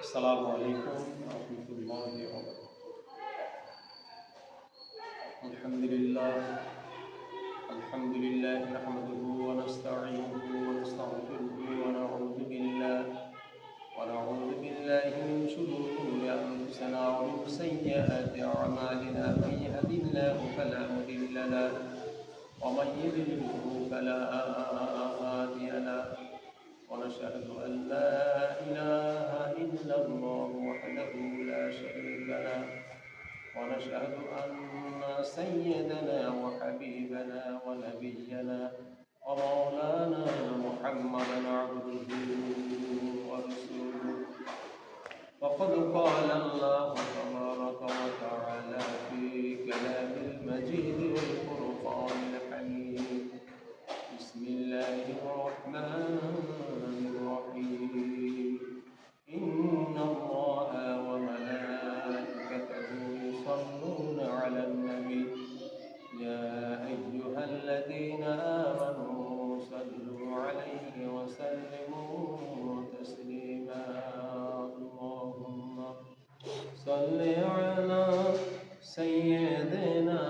السلام عليكم ورحمة الله وبركاته. الحمد لله نحمده ونستعينه ونستغفره ونعوذ بالله من شرور أنفسنا ومن سيئات أعمالنا. من يهد الله فلا مضل له ومن يضلله فلا هادي له. ونشهد أن لا إله إلا الله وحده لا شريك له. ونشهد أن سيدنا وحبيبنا ونبينا ومولانا محمدا عبده ورسوله. وقد قال الله تبارك وتعالى في كلام المجيد والفرقان الحميد: بسم الله الرحمن الرحيم. إن الله وملائكته يصلون على النبي يا أيها الذين آمنوا صلوا عليه وسلموا تسليما. اللهم صل على سيدنا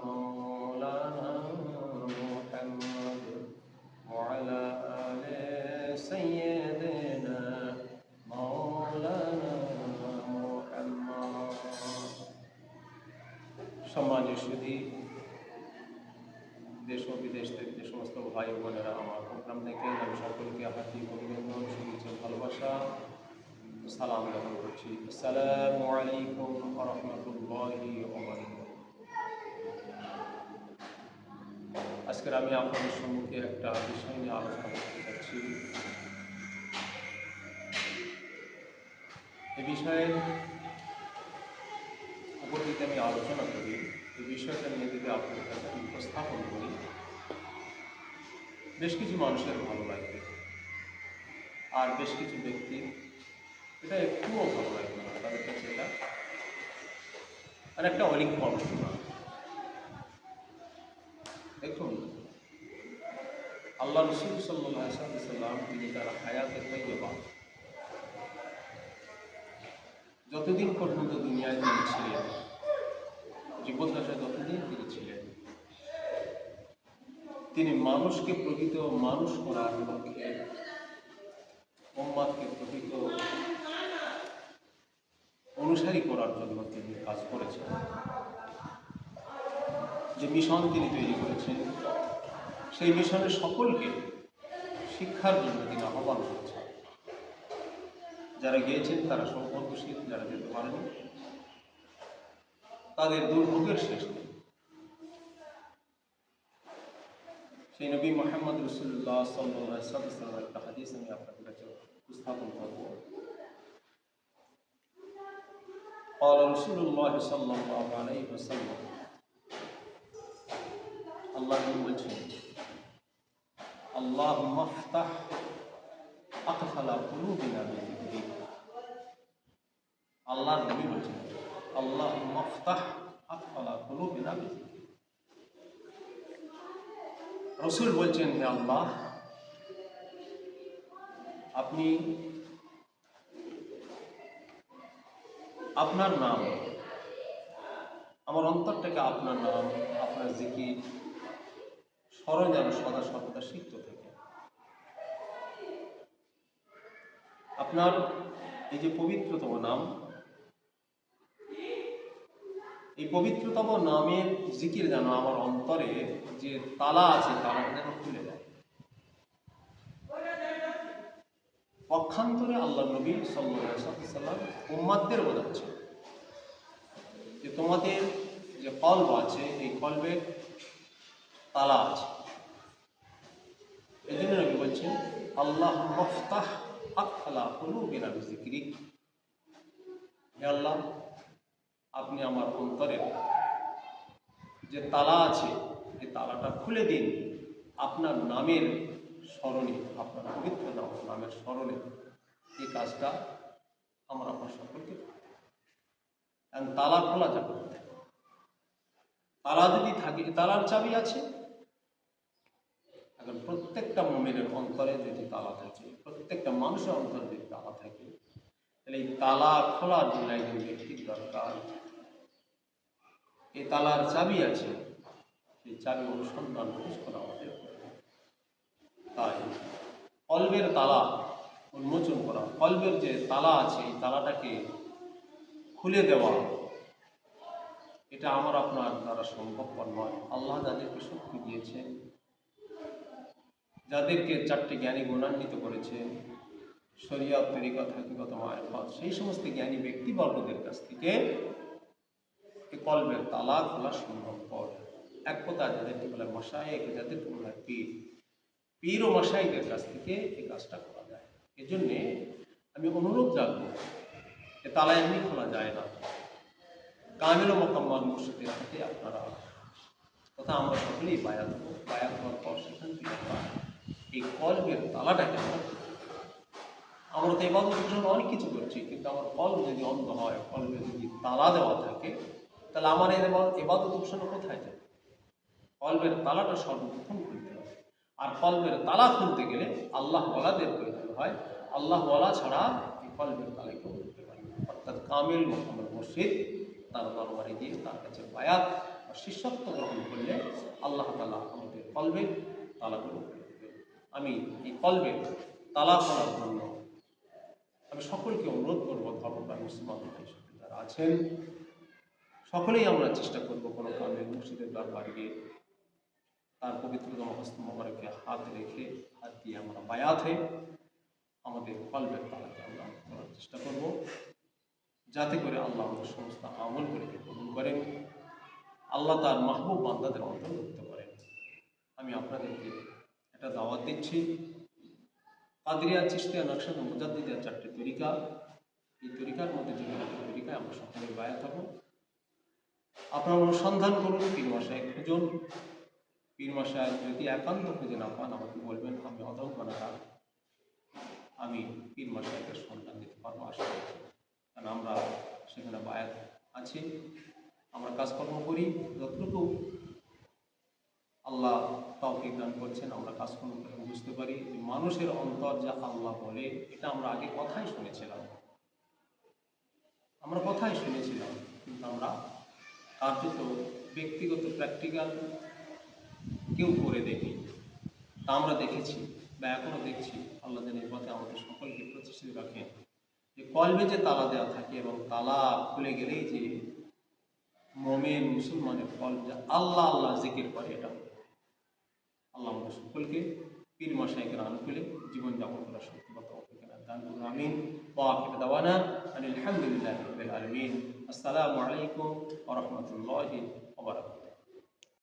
مولانا محمد وعلى آل سيدنا مولانا محمد. সম্মানীয় সুধী, দেশ ও বিদেশ থেকে যে সমস্ত ভাই বোনেরা আমার প্রোগ্রাম দেখেন, আমি সকলকে হার্দিক অভিনন্দন, শুভেচ্ছা, ভালোবাসা, সালাম জ্ঞাপন করছি। আসসালামু আলাইকুম ওয়া রাহমাতুল্লাহি ওয়া বারাকাতুহু। আজকের আমি আপনাদের সম্মুখে একটা বিষয় নিয়ে আলোচনা করতে চাচ্ছি। এই বিষয়ের উপর যদি আমি আলোচনা করি, এই বিষয়টা নিয়ে যদি আপনাদের কাছে আমি উপস্থাপন করি, বেশ কিছু মানুষের ভালো লাগবে, আর বেশ কিছু ব্যক্তি এটা একটুও ভালো লাগবে না, তাদের কাছে এটা আর একটা অলিক ঘটনা। দেখুন, আল্লাহ রসুল সাল্লাল্লাহু আলাইহি ওয়াসাল্লাম তিনি তার হায়াতে তাইয়্যিবা যতদিন পর্যন্ত দুনিয়ায় তিনি ছিলেন, জীবদ্দশায় যতদিন তিনি ছিলেন, তিনি মানুষকে প্রকৃত মানুষ করার লক্ষ্যে, উম্মাতকে প্রকৃত অনুসারী করার জন্য তিনি কাজ করেছেন। যে মিশন তিনি তৈরি করেছেন, সেই মিশনের সকলকে শিক্ষার জন্য তিনি আহ্বান করেছেন। যারা গিয়েছেন তারা সৌভাগ্যশীল, যারা যেতে পারেন তাদের দুর্ভোগের শেষ নেই। সেই নবী মুহাম্মদ রাসূলুল্লাহ সাল্লাল্লাহু আলাইহি ওয়াসাল্লামের একটা হাদিস আমি আপনাদের কাছে উপস্থাপন করব। قال رسول الله صلى الله عليه وسلم, আল্লাহ বলছেন, আল্লাহুম্মা ইফতাহ আকফালা কুলুবিনা বিযিকরিক। আল্লাহর নবী বলছেন, আল্লাহুম্মা ইফতাহ আকফালা কুলুবিনা বিযিকরিক। রাসূল বলছেন, হে আল্লাহ, আপনি আপনার নাম, আমার অন্তরটাকে আপনার নাম, আপনার জিকির স্মরণ যেন সদা সর্বদা সিক্ত থাকে। আপনার এই যে পবিত্রতম নাম, এই পবিত্রতম নামের জিকির যেন আমার অন্তরে যে তালা আছে তালাটা যেন খুলে যায়। পক্ষান্তরে আল্লাহ নবী সাল্লাল্লাহু আলাইহি ওয়াসাল্লাম উম্মাতদের বোঝাচ্ছে যে তোমাদের যে কলব আছে, এই কলবের তালা আছে। এই জন্য নবী বলছেন, আল্লাহুম্মা ইফতাহ আকফালা কুলুবিনা বিযিকরিক। হে আল্লাহ, আপনি আমার অন্তরের যে তালা আছে, এই তালাটা খুলে দিন আপনার নামের স্মরণে, আপনার পবিত্র নামের স্মরণে। এই কাজটা আমার আপনার সকলকে, কারণ তালা খোলা যাবে না। তালা যদি থাকে, তালার চাবি আছে, এখন প্রত্যেকটা মুমিনের অন্তরে যদি তালা থাকে, প্রত্যেকটা মানুষের অন্তরে যদি তালা থাকে, এই তালা খোলার জন্য একজন ব্যক্তির দরকার। এই তালার চাবি আছে, সেই চাবি অনুসন্ধান খোঁজ করা আমাদের। তাই কলবের তালা উন্মোচন করা, কলবের যে তালা আছে এই তালাটাকে খুলে দেওয়া, এটা আমার আপনার দ্বারা সম্ভবপর নয়। আল্লাহ যাদেরকে শক্তি দিয়েছেন, যাদেরকে 4টি জ্ঞানী গুণান্বিত করেছেন, শরিয়ত, তরিকত, হাকিকত, মারিফত, সেই সমস্ত জ্ঞানী ব্যক্তিবর্গদের কাছ থেকে এই কলবের তালা খোলা সম্ভবপর। এক কথা যাদেরকে বলে মাশায়েখ, যাদেরকে বলে পীর ও মাশায়েখদের কাছ থেকে এই কাজটা করা যায়। এজন্যে আমি অনুরোধ রাখবো, এ তালা এমনি খোলা যায় না, কামিল ও মোকাম্মল মুর্শিদের হাতে আপনারা তথা আমরা সকলেই বায়াত দেবো। বায়াত হওয়ার পর সেখান থেকে এই কলবের তালাটাকে আমরা তো ইবাদতের জন্য অনেক কিছু করছি, কিন্তু আমার কলব যদি অন্ধ হয়, কলবে যদি তালা দেওয়া থাকে, তাহলে আমার ইবাদত উপসন্ন কোথায় যাবে? কলবের তালাটা সর্বপ্রথম খুলতে হবে। আর কলবের তালা খুলতে গেলে আল্লাহ ওয়ালাদের প্রয়োজন হয়। আল্লাহ ওয়ালা ছাড়া এই কলবের তালা কেউ খুলতে পারে না। অর্থাৎ কামিল মোহাম্মদ মুর্শিদ তার দরবারে গিয়ে তার কাছে বায়াত বা শিষ্যত্ব গ্রহণ করলে আল্লাহ তাআলা আমাদের কলবের তালাগুলো খুলে দেবেন। আমি এই কলবের তালা খোলার জন্য আমি সকলকে অনুরোধ করবো, ধর্মপ্রাণ মুসলমান ভাই যারা আছেন সকলেই আমরা চেষ্টা করবো কোনো কামিল মুর্শিদের দরবারে গিয়ে তার পবিত্রতম হস্ত মোবারকে হাত রেখে, হাত দিয়ে আমরা বায়াত হয়ে আমাদের কলবের তালাকে আমরা করার চেষ্টা করব, যাতে করে আল্লাহ আমাদের সমস্ত আমলগুলিকে কবুল করেন, আল্লাহ তার মাহবুব বান্দাদের অন্তর্ভুক্ত করেন। আমি আপনাদেরকে একটা দাওয়াত দিচ্ছি, কাদরিয়া, চিশতিয়া, নকশবন্দি, মুজাদ্দিদিয়া 4টি তরিকা, এই তরিকার মধ্যে যে কোনো তরিকায় আমরা সকলে বায়াত হব। আপনারা অনুসন্ধান করুন, পীর মাশায়েখ খুঁজুন। পীর মাশায়েখ যদি একান্ত খুঁজে না পান আমাকে বলবেন, আমি অদম্যতার আমি পীর মাশায়েখের সন্ধান দিতে পারবো, আশা করছি। কারণ আমরা সেখানে বায়াত আছি, আমরা কাজকর্ম করি, যতটুকু আল্লাহ তৌফিক দান করছেন আমরা কাজকর্ম করে বুঝতে পারি যে মানুষের অন্তর যা আল্লাহ বলে, এটা আমরা আগে কথাই শুনেছিলাম, কিন্তু আমরা কার্যত ব্যক্তিগত প্র্যাকটিক্যাল কেউ করে দেখি। তা আমরা দেখেছি বা এখনও দেখছি। আল্লাহ যেন এই পথে আমাদের সকলকে প্রতিষ্ঠিত রাখেন, যে কলবে যে তালা দেওয়া থাকে এবং তালা খুলে গেলেই যে মুমিন মুসলমানের কলব যে আল্লাহ আল্লাহ জিকির করে, এটা আল্লাহ আমাদের সকলকে পীর মাশায়েখের আনুকূলে জীবনযাপন করার শক্তিগত অভিজ্ঞতা দান করুন। আমিন। ওয়া আখিরু দাওয়ানা আলহামদুলিল্লাহি রাব্বিল আলামিন। আসসালামু আলাইকুম ওয়া রাহমাতুল্লাহি ওয়া বারাকাতুহু।